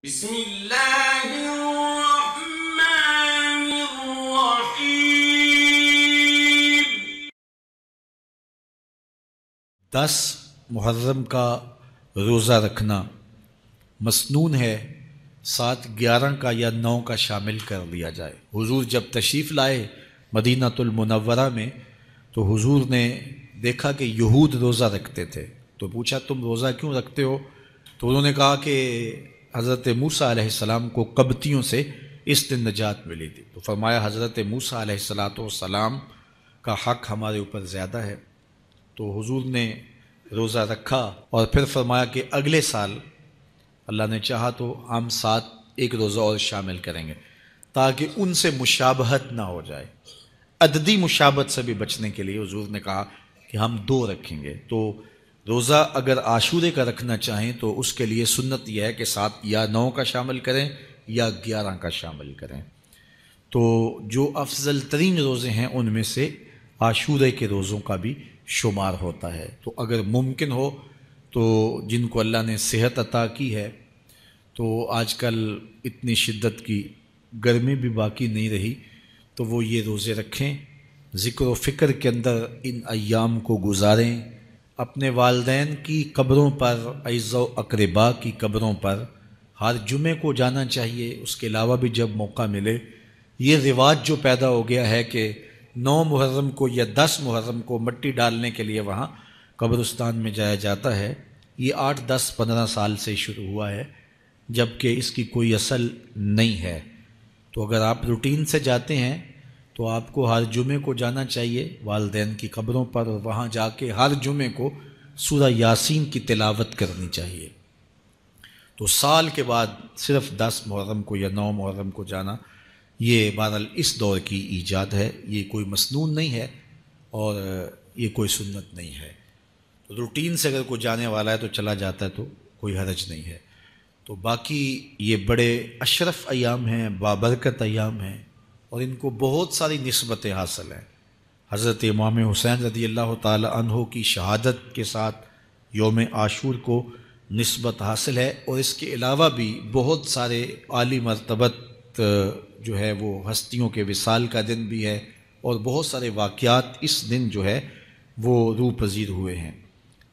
بسم اللہ الرحمن الرحیم۔ 10 محرم کا روزہ رکھنا مسنون ہے، 7، 11 کا یا 9 کا شامل کر لیا جائے۔ حضور جب تشریف لائے مدینہ المنورہ میں تو حضور نے دیکھا کہ یہود روزہ رکھتے تھے، تو پوچھا تم روزہ کیوں رکھتے ہو؟ تو انہوں نے کہا کہ حضرت موسیٰ علیہ السلام کو قبطیوں سے اس دن نجات ملی تھی، تو فرمایا حضرت موسیٰ علیہ السلام کا حق ہمارے اوپر زیادہ ہے۔ تو حضور نے روزہ رکھا اور پھر فرمایا کہ اگلے سال اللہ نے چاہا تو ہم 7 ایک روزہ اور شامل کریں گے، تاکہ ان سے مشابہت نہ ہو جائے۔ عددی مشابہت سے بھی بچنے کے لیے حضور نے کہا کہ ہم 2 رکھیں گے۔ تو روزہ اگر عاشورے کا رکھنا چاہیں تو اس کے لیے سنت یہ ہے کہ 7 یا 9 کا شامل کریں یا 11 کا شامل کریں۔ تو جو افضل ترین روزے ہیں ان میں سے عاشورے کے روزوں کا بھی شمار ہوتا ہے۔ تو اگر ممکن ہو تو جن کو اللہ نے صحت عطا کی ہے، تو آج کل اتنی شدت کی گرمی بھی باقی نہیں رہی، تو وہ یہ روزے رکھیں، ذکر و فکر کے اندر ان ایام کو گزاریں، اپنے والدین کی قبروں پر، اعزاء و اقربا کی قبروں پر ہر جمعے کو جانا چاہیے۔ اس کے علاوہ بھی جب موقع ملے، یہ رواج جو پیدا ہو گیا ہے کہ 9 محرم کو یا 10 محرم کو مٹی ڈالنے کے لیے وہاں قبرستان میں جایا جاتا ہے، یہ 8، 10، 15 سال سے شروع ہوا ہے، جبکہ اس کی کوئی اصل نہیں ہے۔ تو اگر آپ روٹین سے جاتے ہیں تو آپ کو ہر جمعے کو جانا چاہیے والدین کی قبروں پر، اور وہاں جا کے ہر جمعے کو سورہ یاسین کی تلاوت کرنی چاہیے۔ تو سال کے بعد صرف 10 محرم کو یا 9 محرم کو جانا، یہ بہرحال اس دور کی ایجاد ہے، یہ کوئی مسنون نہیں ہے اور یہ کوئی سنت نہیں ہے۔ تو روٹین سے اگر کوئی جانے والا ہے تو چلا جاتا ہے تو کوئی حرج نہیں ہے۔ تو باقی یہ بڑے اشرف ایام ہیں، بابرکت ایام ہیں، اور ان کو بہت ساری نسبتیں حاصل ہیں۔ حضرت امام حسین رضی اللہ تعالی عنہ کی شہادت کے ساتھ یوم عاشور کو نسبت حاصل ہے، اور اس کے علاوہ بھی بہت سارے عالی مرتبت جو ہے وہ ہستیوں کے وصال کا دن بھی ہے، اور بہت سارے واقعات اس دن جو ہے وہ روح پذیر ہوئے ہیں۔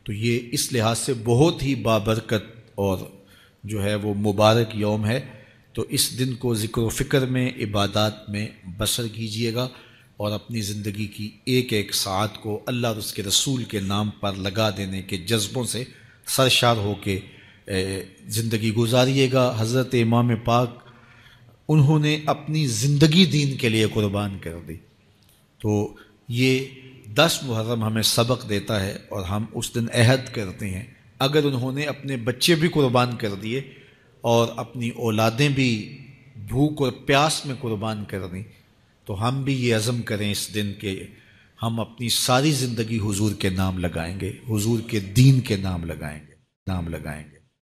تو یہ اس لحاظ سے بہت ہی بابرکت اور جو ہے وہ مبارک یوم ہے۔ تو اس دن کو ذکر و فکر میں، عبادات میں بسر کیجیے گا، اور اپنی زندگی کی ایک ایک ساعت کو اللہ اور اس کے رسول کے نام پر لگا دینے کے جذبوں سے سرشار ہو کے زندگی گزاریے گا۔ حضرت امام پاک انہوں نے اپنی زندگی دین کے لیے قربان کر دی۔ تو یہ 10 محرم ہمیں سبق دیتا ہے، اور ہم اس دن عہد کرتے ہیں اگر انہوں نے اپنے بچے بھی قربان کر دیے اور اپنی اولادیں بھی بھوک اور پیاس میں قربان کر دیں، تو ہم بھی یہ عزم کریں اس دن کہ ہم اپنی ساری زندگی حضور کے نام لگائیں گے، حضور کے دین کے نام لگائیں گے۔